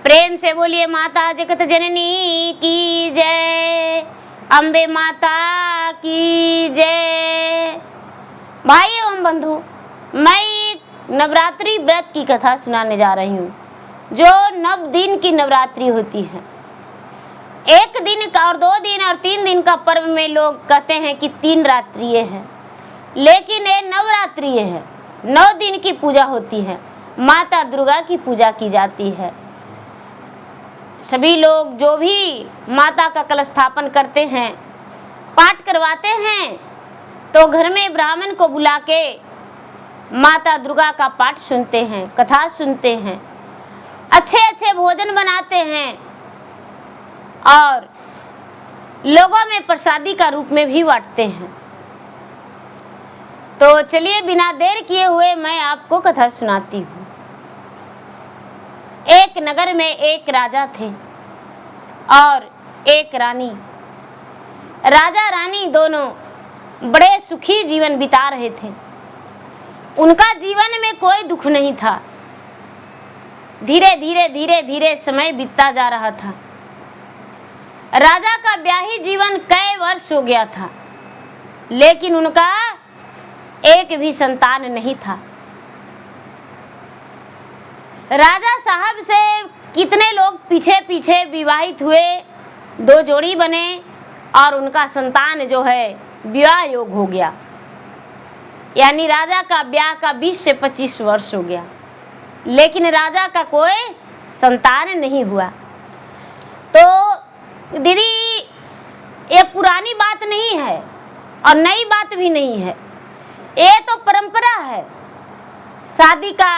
प्रेम से बोलिए माता जगत जननी की जय, अम्बे माता की जय। भाई एवं बंधु, मैं एक नवरात्रि व्रत की कथा सुनाने जा रही हूँ, जो 9 दिन की नवरात्रि होती है। 1 दिन का और 2 दिन और 3 दिन का पर्व में लोग कहते हैं कि 3 रात्रियाँ हैं, लेकिन ये नवरात्रि है। 9 दिन की पूजा होती है, माता दुर्गा की पूजा की जाती है। सभी लोग जो भी माता का कलश स्थापन करते हैं, पाठ करवाते हैं, तो घर में ब्राह्मण को बुला के माता दुर्गा का पाठ सुनते हैं, कथा सुनते हैं, अच्छे अच्छे भोजन बनाते हैं और लोगों में प्रसादी का रूप में भी बांटते हैं। तो चलिए बिना देर किए हुए मैं आपको कथा सुनाती हूँ। एक नगर में एक राजा थे और एक रानी। राजा रानी दोनों बड़े सुखी जीवन बिता रहे थे। उनका जीवन में कोई दुख नहीं था। धीरे धीरे समय बीतता जा रहा था। राजा का ब्याही जीवन कई वर्ष हो गया था, लेकिन उनका एक भी संतान नहीं था। राजा साहब से कितने लोग पीछे पीछे विवाहित हुए, 2 जोड़ी बने और उनका संतान जो है विवाह योग हो गया। यानी राजा का ब्याह का 20 से 25 वर्ष हो गया, लेकिन राजा का कोई संतान नहीं हुआ। तो दीदी, ये पुरानी बात नहीं है और नई बात भी नहीं है, ये तो परंपरा है। शादी का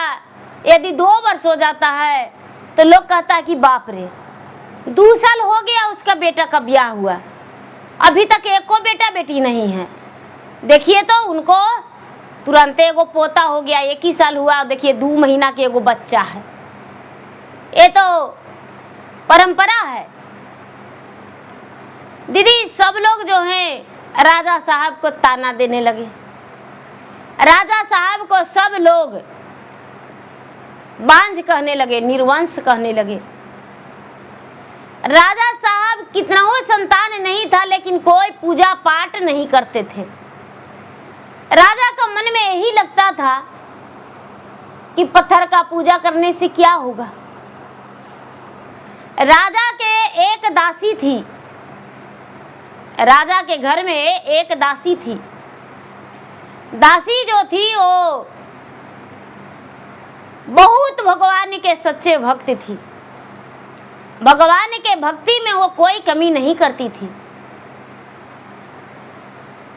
यदि 2 वर्ष हो जाता है तो लोग कहता है कि बाप रे, 2 साल हो गया उसका बेटा का ब्याह हुआ, अभी तक एको बेटा बेटी नहीं है। देखिए तो उनको तुरंत एगो पोता हो गया, 1 ही साल हुआ, देखिए 2 महीना के एगो बच्चा है। ये तो परंपरा है। दीदी, सब लोग जो हैं राजा साहब को ताना देने लगे। राजा साहब को सब लोग बांझ कहने लगे, निर्वंश कहने लगे। राजा साहब कितना हो संतान नहीं था, लेकिन कोई पूजा पाठ नहीं करते थे। राजा का मन में यही लगता था कि पत्थर का पूजा करने से क्या होगा। राजा के एक दासी थी। राजा के घर में एक दासी थी। दासी जो थी वो बहुत भगवान के सच्चे भक्त थी। भगवान के भक्ति में वो कोई कमी नहीं करती थी।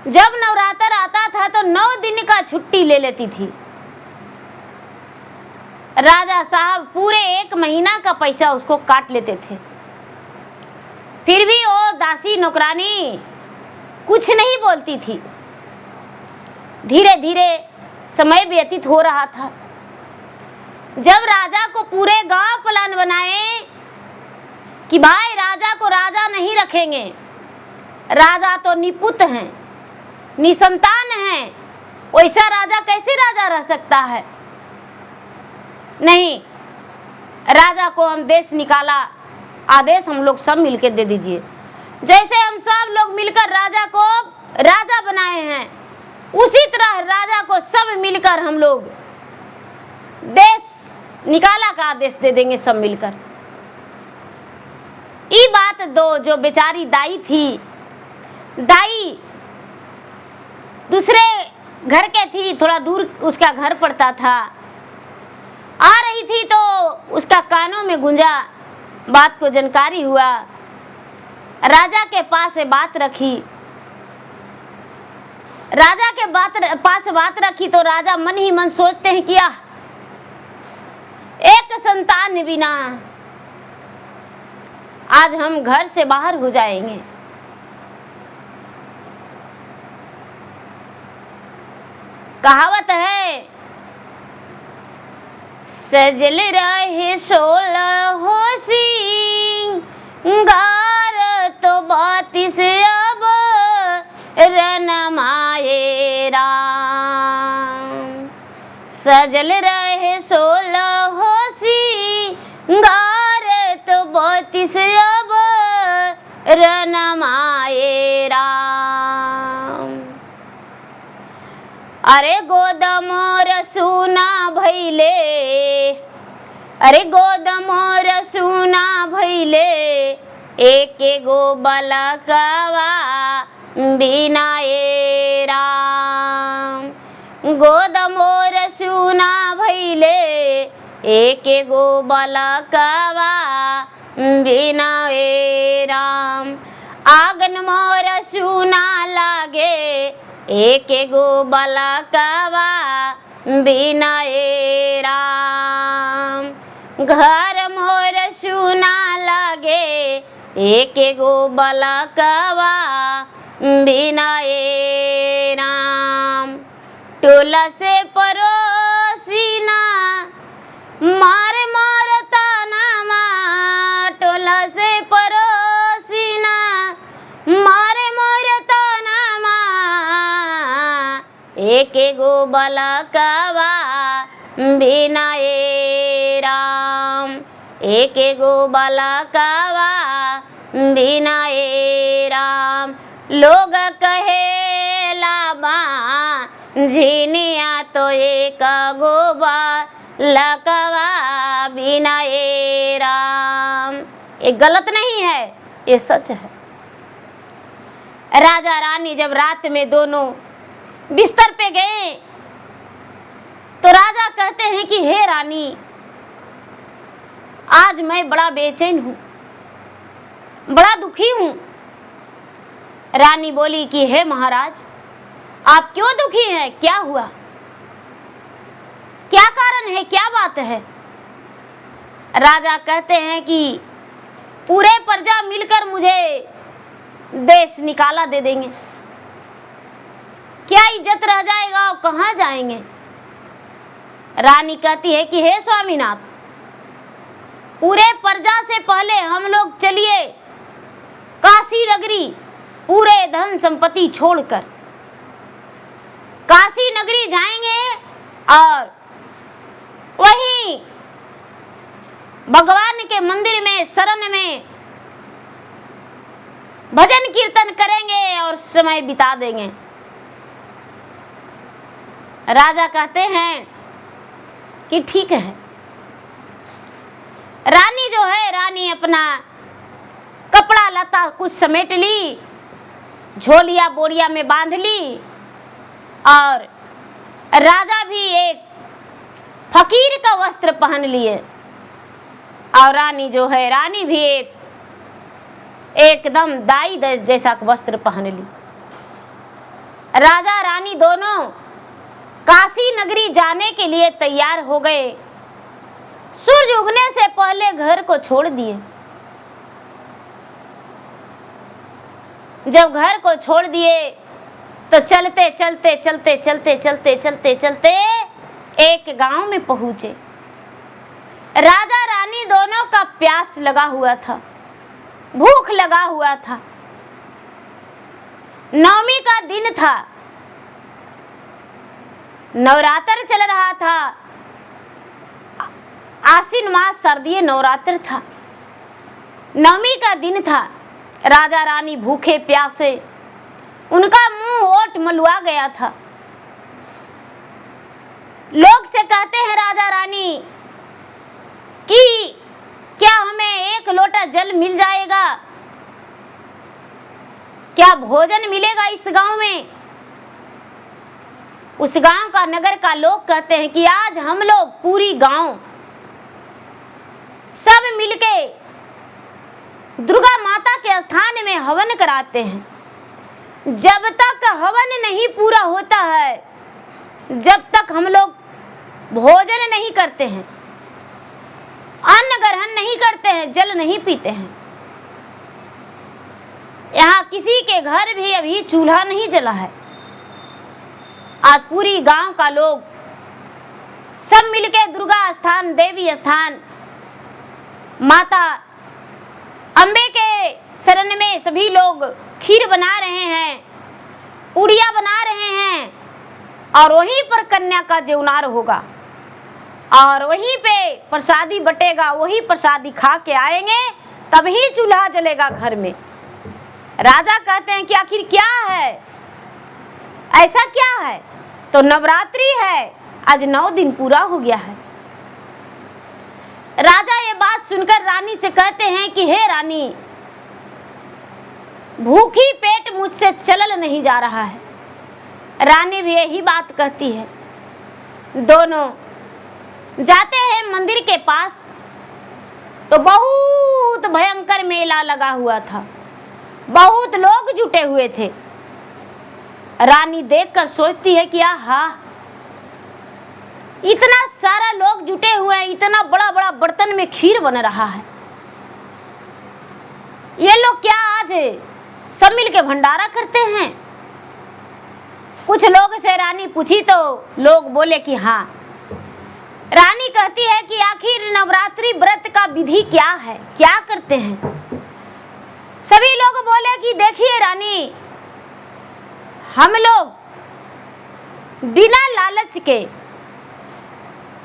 जब नवरात्र आता था तो 9 दिन का छुट्टी ले लेती थी। राजा साहब पूरे 1 महीना का पैसा उसको काट लेते थे। फिर भी वो दासी नौकरानी कुछ नहीं बोलती थी। धीरे धीरे समय व्यतीत हो रहा था। जब राजा को पूरे गांव प्लान बनाए कि भाई राजा को राजा नहीं रखेंगे, राजा तो निपुत हैं, निसंतान हैं, वैसा राजा कैसे राजा रह सकता है। नहीं, राजा को हम देश निकाला, आदेश हम लोग सब मिलकर दे दीजिए। जैसे हम सब लोग मिलकर राजा को राजा बनाए हैं, उसी तरह राजा को सब मिलकर हम लोग देश निकाला का आदेश दे देंगे सब मिलकर। ये बात दो जो बेचारी दाई थी, दाई दूसरे घर के थी, थोड़ा दूर उसका घर पड़ता था। आ रही थी तो उसका कानों में गूंजा, बात को जानकारी हुआ। राजा के पास बात रखी। राजा के पास बात रखी तो राजा मन ही मन सोचते हैं कि एक संतान बिना आज हम घर से बाहर हो जाएंगे। कहावत है, सजल रहे 16 सिंगार तो 32 अब रनमाए राम। सजल रहे 16 सिंगार तिस अब रनमाए राम। अरे गोद मोर सुना भैले, अरे गोद मोर सुना भैले, एक गो बलकवा बिना ए राम। गोद मोर सुना भैले, एक गो बलकवा बिना ए राम। आंगन मोर सुना लागे, एक गो बलकवा बिना ए राम। घर मोर सुना लागे, एक गो बलकवा बिना ए राम। टोला से परोसीना मार मार तानामा, टोला से परोसीना मार मार तानामा, एक गो बलकवा बिना ए राम। एक गो बलकवा बिना ए राम। लोग कहे लाबा झिनिया तो एक गो बलकवा बिना ए राम। ये गलत नहीं है, ये सच है। राजा रानी जब रात में दोनों बिस्तर पे गए तो राजा कहते हैं कि हे रानी, आज मैं बड़ा बेचैन हूं, बड़ा दुखी हूं। रानी बोली कि हे महाराज, आप क्यों दुखी हैं, क्या हुआ, क्या कारण है, क्या बात है। राजा कहते हैं कि पूरे प्रजा मिलकर मुझे देश निकाला दे देंगे, क्या इज्जत रह जाएगा और कहां जाएंगे। रानी कहती है कि हे स्वामीनाथ, पूरे प्रजा से पहले हम लोग चलिए काशी नगरी, पूरे धन संपत्ति छोड़कर काशी नगरी जाएंगे और वहीं भगवान के मंदिर में शरण में भजन कीर्तन करेंगे और समय बिता देंगे। राजा कहते हैं कि ठीक है। रानी जो है, रानी अपना कपड़ा लता कुछ समेट ली, झोलिया बोरिया में बांध ली और राजा भी एक फकीर का वस्त्र पहन लिए और रानी जो है, रानी भी एकदम दाई जैसा वस्त्र पहन ली। राजा रानी दोनों काशी नगरी जाने के लिए तैयार हो गए। सूरज उगने से पहले घर को छोड़ दिए। जब घर को छोड़ दिए तो चलते चलते चलते चलते चलते चलते चलते एक गांव में पहुंचे। राजा रानी दोनों का प्यास लगा हुआ था, भूख लगा हुआ था। नवमी का दिन था, नवरात्र चल रहा था, आश्विन मास सर्दीय नवरात्र था, नवमी का दिन था। राजा रानी भूखे प्यासे, उनका मुंह ओट मलुआ गया था। लोग से कहते हैं राजा रानी कि क्या हमें एक लोटा जल मिल जाएगा, क्या भोजन मिलेगा इस गांव में। उस गांव का, नगर का लोग कहते हैं कि आज हम लोग पूरी गांव सब मिलके दुर्गा माता के स्थान में हवन कराते हैं। जब तक हवन नहीं पूरा होता है, जब तक हम लोग भोजन नहीं करते हैं, अन्न ग्रहण नहीं करते हैं, जल नहीं पीते हैं। यहाँ किसी के घर भी अभी चूल्हा नहीं जला है। आज पूरी गांव का लोग सब मिलके दुर्गा स्थान, देवी स्थान, माता अम्बे के शरण में सभी लोग खीर बना रहे हैं, पूड़िया बना रहे हैं और वहीं पर कन्या का जौनार होगा और वहीं पे प्रसादी बटेगा। वही प्रसादी खा के आएंगे तभी चूल्हा जलेगा घर में। राजा कहते हैं कि आखिर क्या है, ऐसा क्या है? तो नवरात्रि है, आज 9 दिन पूरा हो गया है। राजा ये बात सुनकर रानी से कहते हैं कि हे रानी, भूखी पेट मुझसे चलल नहीं जा रहा है। रानी भी यही बात कहती है। दोनों जाते हैं मंदिर के पास, तो बहुत भयंकर मेला लगा हुआ था, बहुत लोग जुटे हुए थे। रानी देखकर सोचती है कि आहा, इतना सारा लोग जुटे हुए हैं, इतना बड़ा बड़ा बर्तन में खीर बन रहा है, ये लोग क्या आज सब मिल के भंडारा करते हैं? कुछ लोग से रानी पूछी तो लोग बोले कि हाँ। रानी कहती है कि आखिर नवरात्रि व्रत का विधि क्या है, क्या करते हैं? सभी लोग बोले कि देखिए रानी, हम लोग बिना लालच के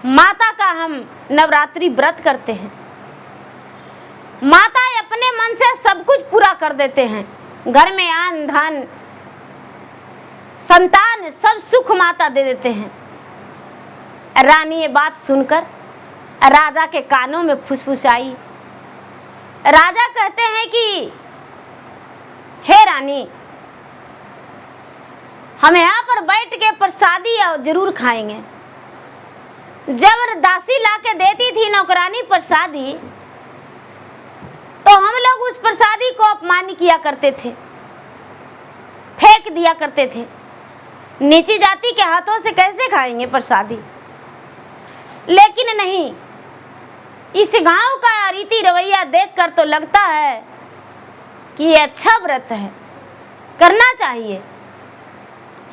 माता का हम नवरात्रि व्रत करते हैं। माता अपने मन से सब कुछ पूरा कर देते हैं, घर में अन्न धन संतान सब सुख माता दे देते हैं। रानी ये बात सुनकर राजा के कानों में फुसफुसाई। राजा कहते हैं कि हे रानी, हम यहाँ पर बैठ के प्रसादी जरूर खाएंगे। जब दासी लाके देती थी नौकरानी प्रसादी, तो हम लोग उस प्रसादी को अपमान किया करते थे, फेंक दिया करते थे। नीची जाति के हाथों से कैसे खाएंगे प्रसादी? लेकिन नहीं, इस गांव का रीति रवैया देखकर तो लगता है कि ये अच्छा व्रत है, करना चाहिए।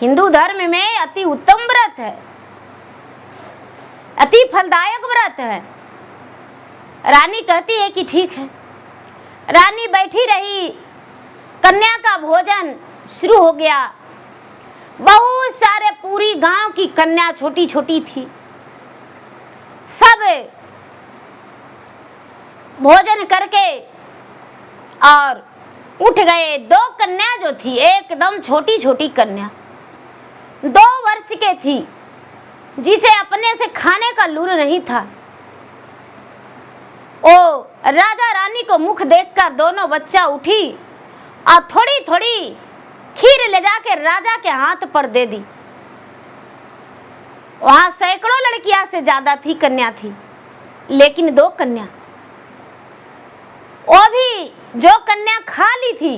हिंदू धर्म में अति उत्तम व्रत है, अति फलदायक व्रत है। रानी कहती है कि ठीक है। रानी बैठी रही, कन्या का भोजन शुरू हो गया। बहुत सारे पूरी गांव की कन्या छोटी छोटी थी, सब भोजन करके और उठ गए। 2 कन्या जो थी, एकदम छोटी छोटी कन्या, 2 वर्ष के थी, जिसे अपने से खाने का लूर नहीं था। ओ राजा रानी को मुख देखकर दोनों बच्चा उठी और थोड़ी थोड़ी खीर ले जाके राजा के हाथ पर दे दी। वहां सैकड़ों लड़कियां से ज्यादा थी, कन्या थी, लेकिन 2 कन्या, वो भी जो कन्या खा ली थी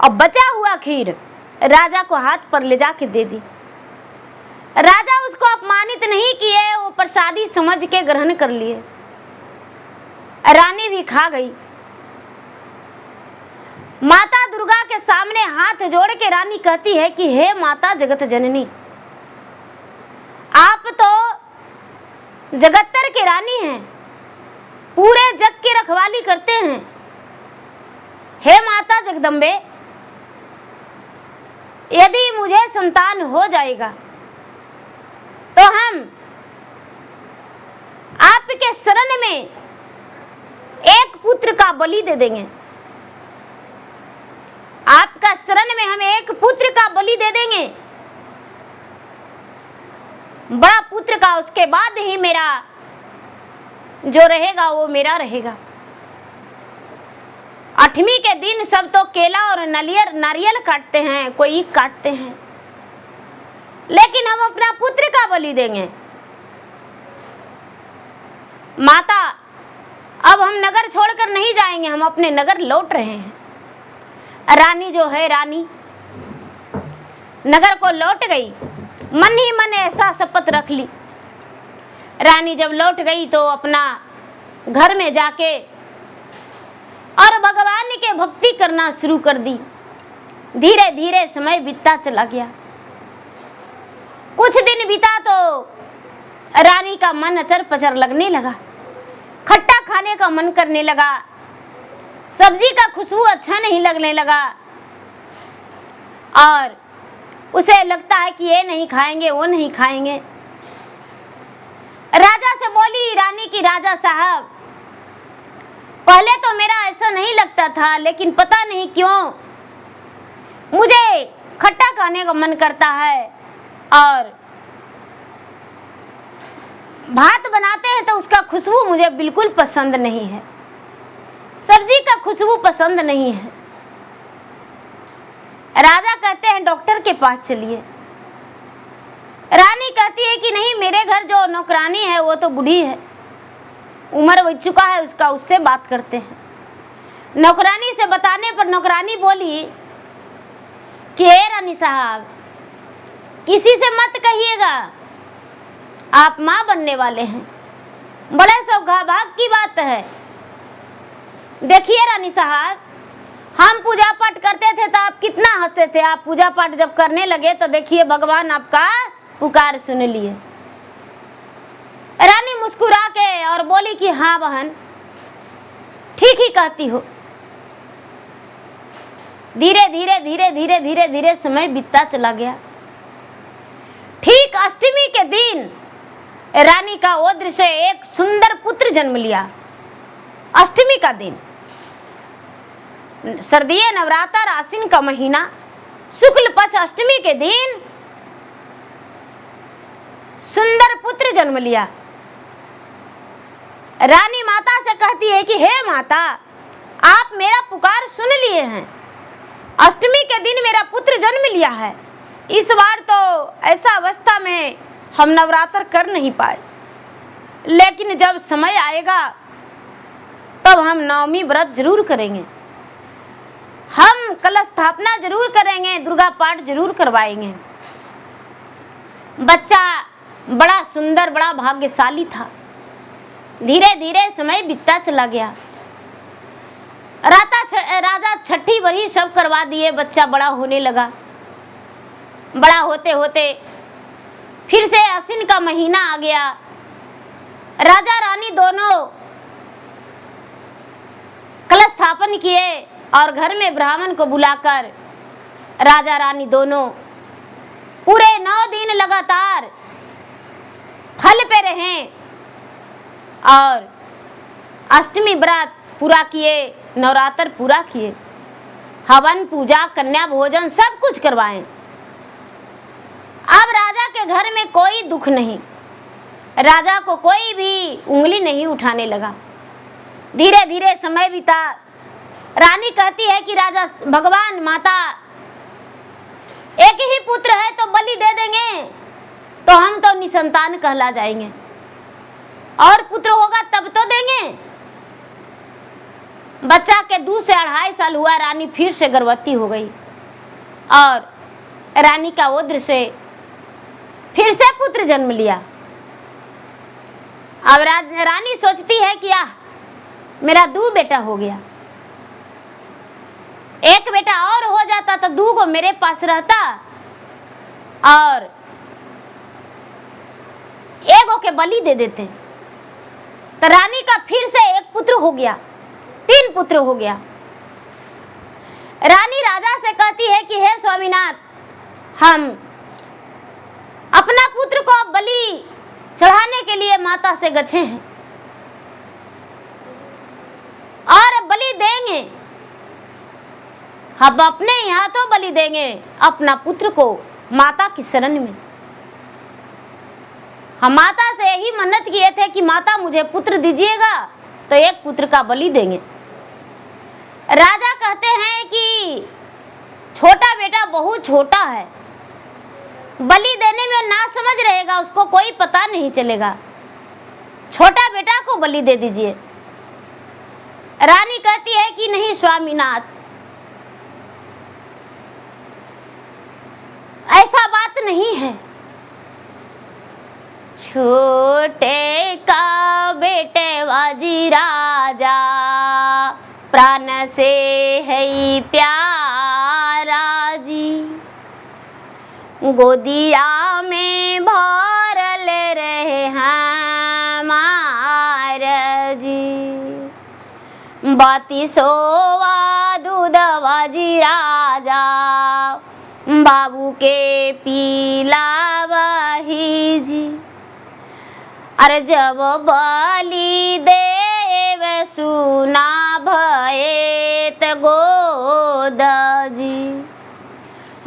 और बचा हुआ खीर राजा को हाथ पर ले जाके दे दी। राजा उसको अपमानित नहीं किए, वो प्रसादी समझ के ग्रहण कर लिए। रानी भी खा गई। माता दुर्गा के सामने हाथ जोड़ के रानी कहती है कि हे माता जगत जननी, आप तो जगत्तर की रानी हैं, पूरे जग की रखवाली करते हैं। हे माता जगदम्बे, यदि मुझे संतान हो जाएगा तो हम आपके शरण में एक पुत्र का बलि दे देंगे। आपका शरण में हम एक पुत्र का बलि दे देंगे, बड़ा पुत्र का। उसके बाद ही मेरा जो रहेगा वो मेरा रहेगा। 8वीं के दिन सब तो केला और नारियल काटते हैं, कोई ईख काटते हैं, लेकिन हम अपना पुत्र का बलि देंगे। माता, अब हम नगर छोड़कर नहीं जाएंगे, हम अपने नगर लौट रहे हैं। रानी जो है, रानी नगर को लौट गई, मन ही मन ऐसा शपथ रख ली। रानी जब लौट गई तो अपना घर में जाके और भगवान के भक्ति करना शुरू कर दी। धीरे धीरे समय बीतता चला गया। कुछ दिन बीता तो रानी का मन अचर पचर लगने लगा, खट्टा खाने का मन करने लगा, सब्जी का खुशबू अच्छा नहीं लगने लगा, और उसे लगता है कि ये नहीं खाएंगे, वो नहीं खाएंगे। राजा से बोली रानी की, राजा साहब, पहले तो मेरा ऐसा नहीं लगता था, लेकिन पता नहीं क्यों मुझे खट्टा खाने का मन करता है। और भात बनाते हैं तो उसका खुशबू मुझे बिल्कुल पसंद नहीं है, सब्जी का खुशबू पसंद नहीं है। राजा कहते हैं डॉक्टर के पास चलिए। रानी कहती है कि नहीं, मेरे घर जो नौकरानी है वो तो बूढ़ी है, उम्र हो चुका है उसका, उससे बात करते हैं। नौकरानी से बताने पर नौकरानी बोली कि हे रानी साहब, किसी से मत कहिएगा, आप माँ बनने वाले हैं, बड़े सौभाग्य की बात है। देखिए रानी साहब, हम पूजा पाठ करते थे तो आप कितना हंसते थे, आप पूजा पाठ जब करने लगे तो देखिए भगवान आपका पुकार सुन लिए। रानी मुस्कुरा के और बोली कि हाँ बहन, ठीक ही कहती हो। धीरे धीरे धीरे धीरे धीरे धीरे समय बीतता चला गया। ठीक अष्टमी के दिन रानी का वो दृश्य, एक सुंदर पुत्र जन्म लिया। अष्टमी का दिन, सर्दीय नवरात्र आश्विन का महीना, शुक्ल पक्ष अष्टमी के दिन सुंदर पुत्र जन्म लिया। रानी माता से कहती है कि हे माता, आप मेरा पुकार सुन लिए हैं, अष्टमी के दिन मेरा पुत्र जन्म लिया है। इस बार तो ऐसा अवस्था में हम नवरात्र कर नहीं पाए, लेकिन जब समय आएगा तब हम नवमी व्रत जरूर करेंगे, हम कलश स्थापना जरूर करेंगे, दुर्गा पाठ जरूर करवाएंगे। बच्चा बड़ा सुंदर, बड़ा भाग्यशाली था। धीरे धीरे समय बीतता चला गया। राजा छठी वही सब करवा दिए, बच्चा बड़ा होने लगा। बड़ा होते होते फिर से आश्विन का महीना आ गया। राजा रानी दोनों कलश स्थापन किए और घर में ब्राह्मण को बुलाकर राजा रानी दोनों पूरे 9 दिन लगातार फल पे रहे और अष्टमी व्रत पूरा किए, नवरात्र पूरा किए, हवन पूजा कन्या भोजन सब कुछ करवाएं। अब राजा के घर में कोई दुख नहीं, राजा को कोई भी उंगली नहीं उठाने लगा। धीरे धीरे समय बीता। रानी कहती है कि राजा भगवान माता, एक ही पुत्र है तो बलि दे देंगे तो हम तो निसंतान कहला जाएंगे, और पुत्र होगा तब तो देंगे। बच्चा के 2 से 2.5 साल हुआ, रानी फिर से गर्भवती हो गई और रानी का वो दृश्य, फिर से पुत्र जन्म लिया। अब रानी सोचती है कि मेरा 2 बेटा हो गया, एक बेटा और हो जाता तो 2 को मेरे पास रहता और एगो के बलि दे देते। तो रानी का फिर से 1 पुत्र हो गया, 3 पुत्र हो गया। रानी राजा से कहती है कि हे स्वामीनाथ, हम अपना पुत्र को बलि चढ़ाने के लिए माता से गए हैं और बलि देंगे, हम अपने यहाँ तो बलि देंगे अपना पुत्र को माता की शरण में। हम माता से यही मन्नत किए थे कि माता मुझे पुत्र दीजिएगा तो 1 पुत्र का बलि देंगे। राजा कहते हैं कि छोटा बेटा बहुत छोटा है, बलि देने में ना समझ रहेगा, उसको कोई पता नहीं चलेगा, छोटा बेटा को बलि दे दीजिए। रानी कहती है कि नहीं स्वामीनाथ, ऐसा बात नहीं है, छोटे का बेटे बाजी राजा, प्राण से है प्यारा जी, गोदिया में भरल रहे हमार जी, 32वां दूधवा जी राजा, बाबू के पीला वही जी। अरे जब बलि देव सुना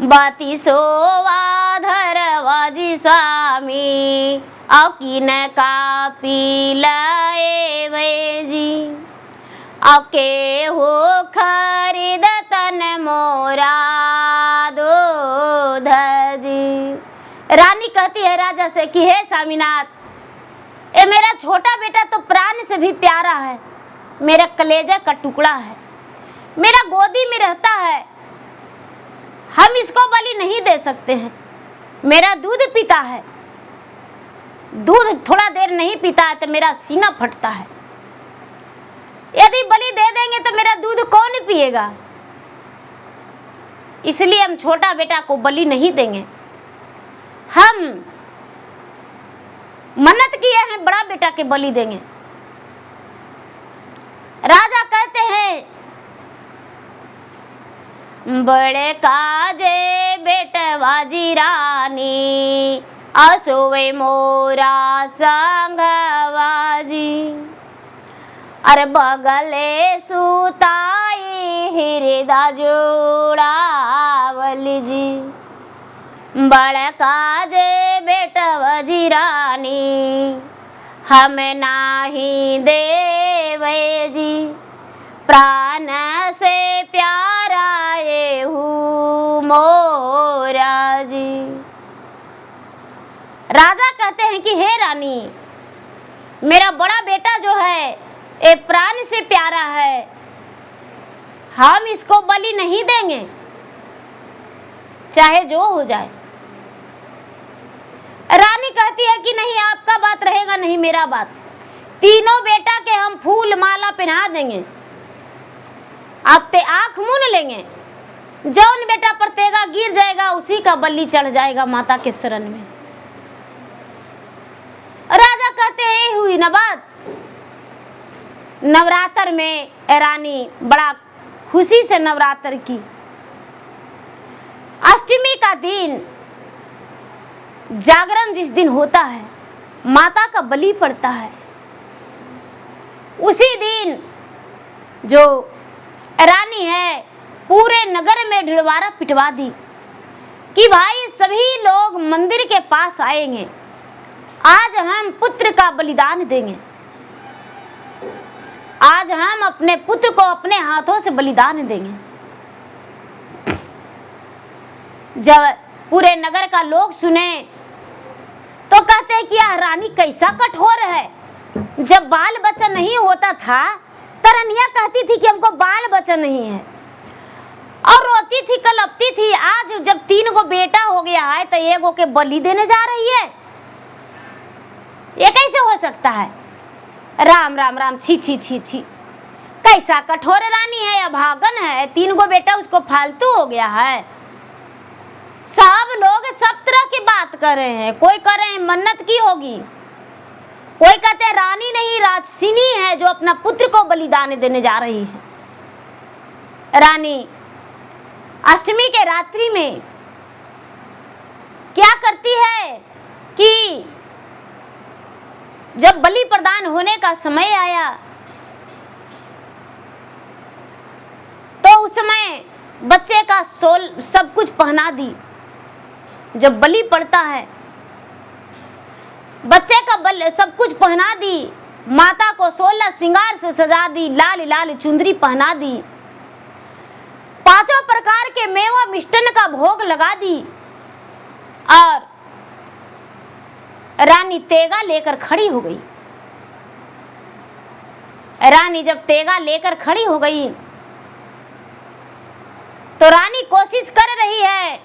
बाती सोवाधर वाजी स्वामी औ किन का पी लाए जी औ के हो खरीद तन मोरा दूध जी। रानी कहती है राजा से कि हे स्वामीनाथ, ये मेरा छोटा बेटा तो प्राण से भी प्यारा है, मेरा कलेजा का टुकड़ा है, मेरा गोदी में रहता है, हम इसको बलि नहीं दे सकते हैं। मेरा दूध पीता है, दूध थोड़ा देर नहीं पीता है तो मेरा सीना फटता है। यदि बलि दे देंगे तो मेरा दूध कौन पिएगा? इसलिए हम छोटा बेटा को बलि नहीं देंगे। हम मन्नत किए हैं बड़ा बेटा के बलि देंगे। राजा कहते हैं बड़े काजे बेटवाजी रानी असोवे मोरा संगवाजी अरे बगले सुताई हृदय जोड़ावली जी। बड़े काजे बेटवाजी रानी हम नाही देवे जी, प्राण से प्यारा ये हूँ मोरा जी। राजा कहते हैं कि हे रानी, मेरा बड़ा बेटा जो है ये प्राण से प्यारा है, हम इसको बलि नहीं देंगे चाहे जो हो जाए। रानी कहती है कि नहीं, आपका बात रहेगा नहीं मेरा बात। तीनों बेटा के हम फूल माला पहना देंगे, आप ते आंख मूंद लेंगे, जौन बेटा पर तेगा गिर जाएगा उसी का बलि चढ़ जाएगा माता के शरण में। राजा कहते हैं हुई ना बात। नवरात्र में रानी बड़ा खुशी से नवरात्र की। अष्टमी का दिन जागरण जिस दिन होता है, माता का बलि पड़ता है, उसी दिन जो रानी है पूरे नगर में ढिलवारा पिटवा दी कि भाई सभी लोग मंदिर के पास आएंगे, आज हम पुत्र का बलिदान देंगे, आज हम अपने पुत्र को अपने हाथों से बलिदान देंगे। जब पूरे नगर का लोग सुने तो कहते हैं कि यह रानी कैसा कठोर है। जब बाल बच्चा नहीं होता था तो रनिया कहती थी कि हमको बाल बच्चा नहीं है और रोती थी, कलपती थी। आज जब 3 गो बेटा हो गया है तो 1 गो के बलि देने जा रही है, ये कैसे हो सकता है? राम राम राम, छी छी छी छी, कैसा कठोर रानी है, अभागन है, 3 गो बेटा उसको फालतू हो गया है। सब लोग सब तरह की बात कर रहे हैं, कोई कह रहे हैं मन्नत की होगी, कोई कहते हैं रानी नहीं राजसिनी है जो अपना पुत्र को बलिदान देने जा रही है। रानी अष्टमी के रात्रि में क्या करती है कि जब बलि प्रदान होने का समय आया तो उस समय बच्चे का सोल सब कुछ पहना दी। जब बलि पड़ता है बच्चे का सब कुछ पहना दी, माता को 16 श्रृंगार से सजा दी, लाल लाल चुंदरी पहना दी, 5 प्रकार के मेवा मिष्टन का भोग लगा दी और रानी तेगा लेकर खड़ी हो गई। रानी जब तेगा लेकर खड़ी हो गई तो रानी कोशिश कर रही है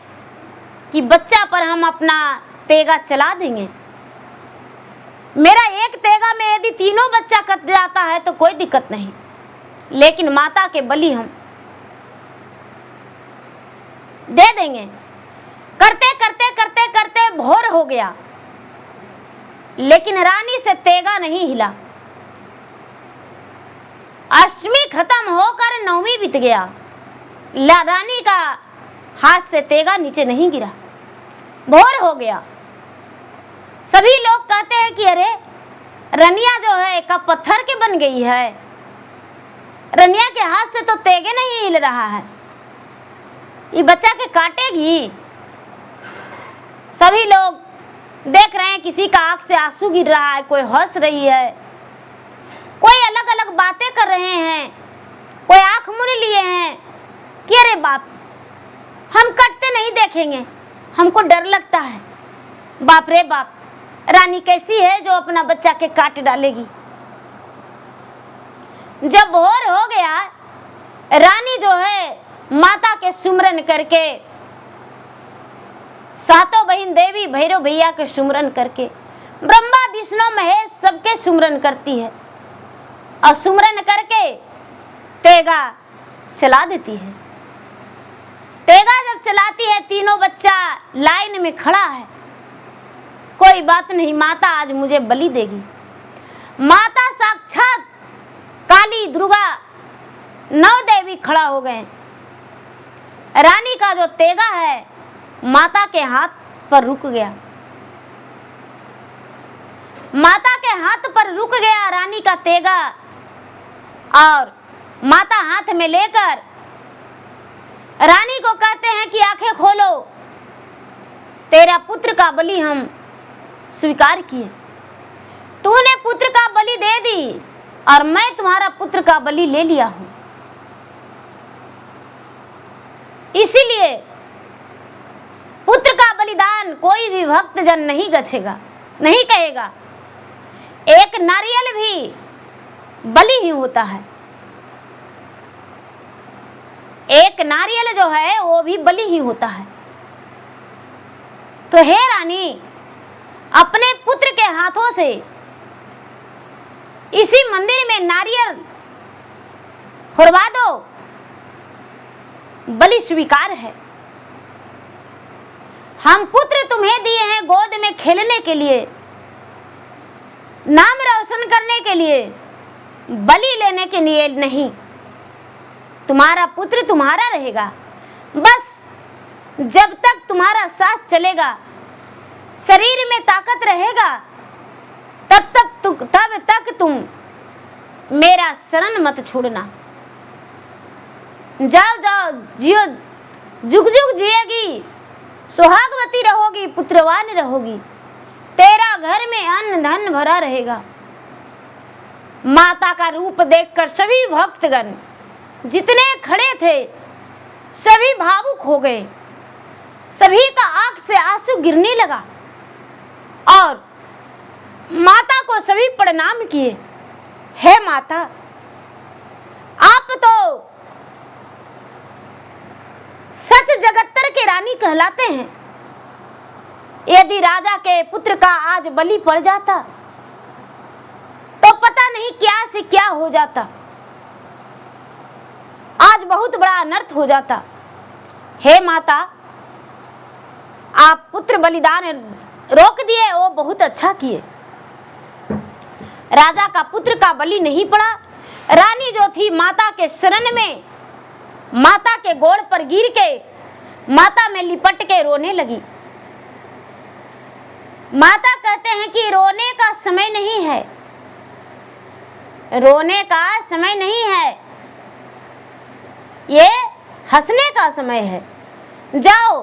कि बच्चा पर हम अपना तेगा चला देंगे। मेरा एक तेगा में यदि तीनों बच्चा कट जाता है तो कोई दिक्कत नहीं, लेकिन माता के बलि हम दे देंगे। करते करते करते करते भोर हो गया, लेकिन रानी से तेगा नहीं हिला। अष्टमी खत्म होकर नवमी बीत गया, रानी का हाथ से तेगा नीचे नहीं गिरा। भोर हो गया, सभी लोग कहते हैं कि अरे रनिया जो है का पत्थर के बन गई है, रनिया के हाथ से तो तेगे नहीं हिल रहा है। ये बच्चा के काटेगी। सभी लोग देख रहे हैं, किसी का आंख से आंसू गिर रहा है, कोई हंस रही है, कोई अलग अलग बातें कर रहे हैं, कोई आंख मुड़ लिए हैं कि अरे बाप, हम कटते नहीं देखेंगे, हमको डर लगता है। बाप रे बाप, रानी कैसी है जो अपना बच्चा के काट डालेगी। जब भोर हो गया, रानी जो है माता के सुमरन करके, सातों बहन देवी भैरव भैया के सुमरन करके, ब्रह्मा विष्णु महेश सबके सुमरन करती है और सुमरन करके तेगा चला देती है। तेगा जब चलाती है, तीनों बच्चा लाइन में खड़ा है। कोई बात नहीं, माता आज मुझे बलि देगी। माता साक्षात काली दुर्गा 9 देवी खड़ा हो गए। रानी का जो तेगा है माता के हाथ पर रुक गया। माता के हाथ पर रुक गया रानी का तेगा, और माता हाथ में लेकर रानी को कहते हैं कि आंखें खोलो, तेरा पुत्र का बलि हम स्वीकार किए। तूने पुत्र का बलि दे दी और मैं तुम्हारा पुत्र का बलि ले लिया हूं। इसीलिए पुत्र का बलिदान कोई भी भक्तजन नहीं गछेगा, नहीं कहेगा। एक नारियल भी बलि ही होता है, एक नारियल जो है वो भी बलि ही होता है। तो हे रानी, अपने पुत्र के हाथों से इसी मंदिर में नारियल फोड़वा दो, बलि स्वीकार है। हम पुत्र तुम्हें दिए हैं गोद में खेलने के लिए, नाम रोशन करने के लिए, बलि लेने के लिए नहीं। तुम्हारा पुत्र तुम्हारा रहेगा, बस जब तक तुम्हारा सांस चलेगा, शरीर में ताकत रहेगा, तब तक तुम मेरा शरण मत छोड़ना। जाओ जाओ, जियो, जुग जुग जिएगी, सुहागवती रहोगी, पुत्रवान रहोगी, तेरा घर में अन्न धन भरा रहेगा। माता का रूप देखकर सभी भक्तगण जितने खड़े थे सभी भावुक हो गए। सभी का आंख से आंसू गिरने लगा और माता को सभी प्रणाम किए। हे माता, आप तो सच जगत्तर के रानी कहलाते हैं। यदि राजा के पुत्र का आज बलि पड़ जाता तो पता नहीं क्या से क्या हो जाता, आज बहुत बड़ा अनर्थ हो जाता। हे माता, आप पुत्र बलिदान रोक दिए, वो बहुत अच्छा किए। राजा का पुत्र का बलि नहीं पड़ा। रानी जो थी माता के शरण में, माता के गोड़ पर गिर के माता में लिपट के रोने लगी। माता कहते हैं कि रोने का समय नहीं है, रोने का समय नहीं है, ये हंसने का समय है। जाओ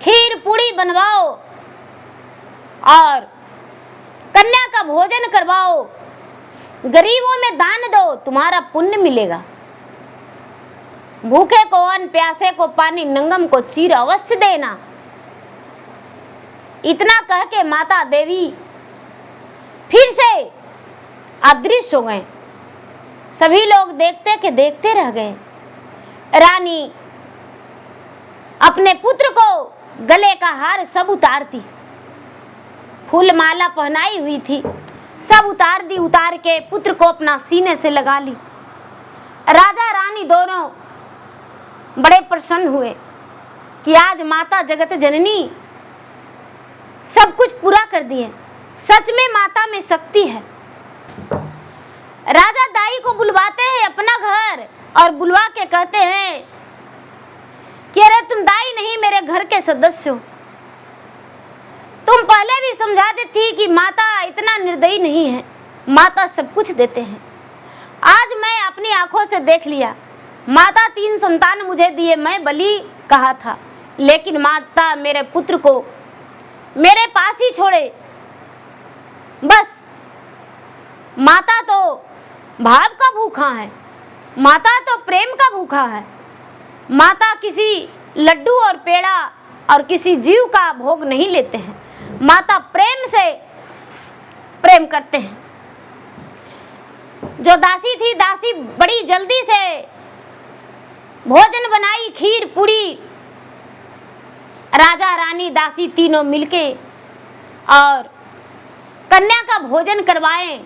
खीर पूड़ी बनवाओ और कन्या का भोजन करवाओ, गरीबों में दान दो, तुम्हारा पुण्य मिलेगा। भूखे को अन्न, प्यासे को पानी, नंगम को चीर अवश्य देना। इतना कह के माता देवी फिर से अदृश्य हो गए। सभी लोग देखते के देखते रह गए। रानी अपने पुत्र को गले का हार सब उतार दी, फूल माला पहनाई हुई थी सब उतार दी। उतार के पुत्र को अपना सीने से लगा ली। राजा रानी दोनों बड़े प्रसन्न हुए कि आज माता जगत जननी सब कुछ पूरा कर दिए। सच में माता में शक्ति है। राजा दाई को बुलवाते हैं अपना घर और बुलवा के कहते हैं कि अरे तुम दाई नहीं, मेरे घर के सदस्य हो। तुम पहले भी समझा देती कि माता इतना निर्दयी नहीं है, माता सब कुछ देते हैं। आज मैं अपनी आंखों से देख लिया माता 3 संतान मुझे दिए, मैं बलि कहा था, लेकिन माता मेरे पुत्र को मेरे पास ही छोड़े। बस माता तो भाव का भूखा है, माता तो प्रेम का भूखा है। माता किसी लड्डू और पेड़ा और किसी जीव का भोग नहीं लेते हैं, माता प्रेम से प्रेम करते हैं। जो दासी थी, दासी बड़ी जल्दी से भोजन बनाई, खीर पूड़ी। राजा रानी दासी तीनों मिलके और कन्या का भोजन करवाएं,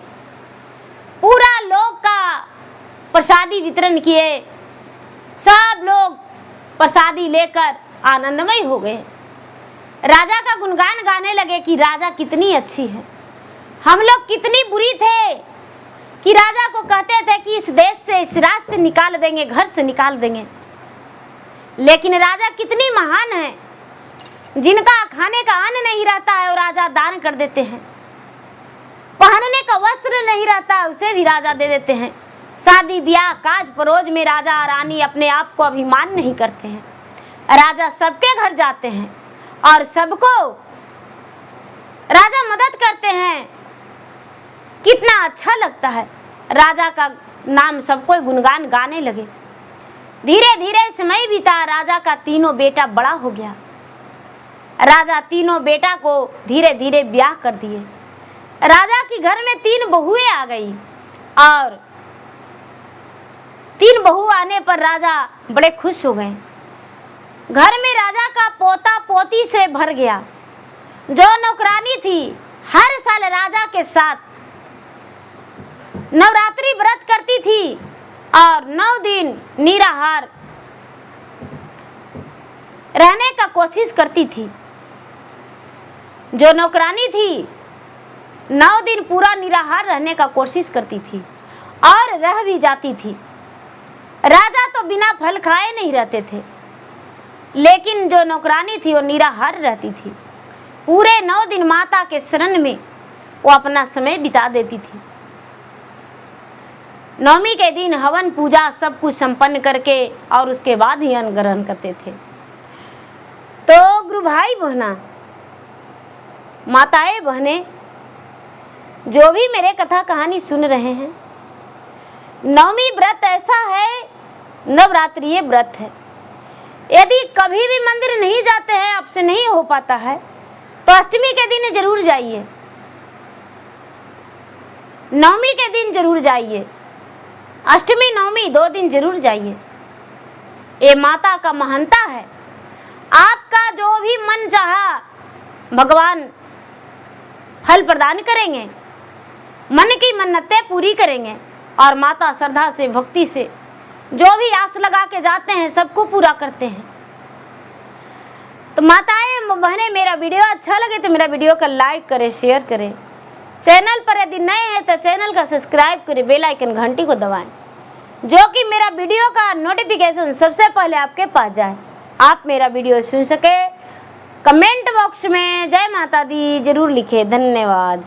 पूरा लोक का प्रसादी वितरण किए। सब लोग प्रसादी लेकर आनंदमय हो गए। राजा का गुणगान गाने लगे कि राजा कितनी अच्छी है, हम लोग कितनी बुरी थे कि राजा को कहते थे कि इस देश से, इस राज्य से निकाल देंगे, घर से निकाल देंगे। लेकिन राजा कितनी महान है, जिनका खाने का अन्न नहीं रहता है वो राजा दान कर देते हैं, पहनने का वस्त्र नहीं रहता है उसे भी राजा दे देते हैं। शादी ब्याह काज परोज में राजा रानी अपने आप को अभिमान नहीं करते हैं, राजा सबके घर जाते हैं और सबको राजा मदद करते हैं। कितना अच्छा लगता है। राजा का नाम सबको गुणगान गाने लगे। धीरे धीरे समय बीता, राजा का तीनों बेटा बड़ा हो गया। राजा तीनों बेटा को धीरे धीरे ब्याह कर दिए। राजा के घर में 3 बहुएं आ गई और 3 बहू आने पर राजा बड़े खुश हो गए। घर में राजा का पोता पोती से भर गया। जो नौकरानी थी हर साल राजा के साथ नवरात्रि व्रत करती थी और 9 दिन निराहार रहने का कोशिश करती थी। जो नौकरानी थी 9 दिन पूरा निराहार रहने का कोशिश करती थी और रह भी जाती थी। राजा तो बिना फल खाए नहीं रहते थे, लेकिन जो नौकरानी थी वो निराहार रहती थी। पूरे 9 दिन माता के शरण में वो अपना समय बिता देती थी। 9वीं के दिन हवन पूजा सब कुछ संपन्न करके और उसके बाद ही अन्न ग्रहण करते थे। तो गुरु भाई बहना, माताएं बहने, जो भी मेरे कथा कहानी सुन रहे हैं, 9वीं व्रत ऐसा है, नवरात्रि व्रत है। यदि कभी भी मंदिर नहीं जाते हैं, आपसे नहीं हो पाता है, तो अष्टमी के दिन जरूर जाइए, 9वीं के दिन जरूर जाइए, अष्टमी 9वीं 2 दिन जरूर जाइए। ये माता का महानता है। आपका जो भी मन चाहा भगवान फल प्रदान करेंगे, मन की मन्नतें पूरी करेंगे और माता श्रद्धा से भक्ति से जो भी आस लगा के जाते हैं सबको पूरा करते हैं। तो माताएं बहनें, मेरा वीडियो अच्छा लगे तो मेरा वीडियो का लाइक करें, शेयर करें। चैनल पर यदि नए हैं तो चैनल का सब्सक्राइब करें, बेल आइकन घंटी को दबाएं, जो कि मेरा वीडियो का नोटिफिकेशन सबसे पहले आपके पास जाए, आप मेरा वीडियो सुन सके। कमेंट बॉक्स में जय माता दी जरूर लिखें। धन्यवाद।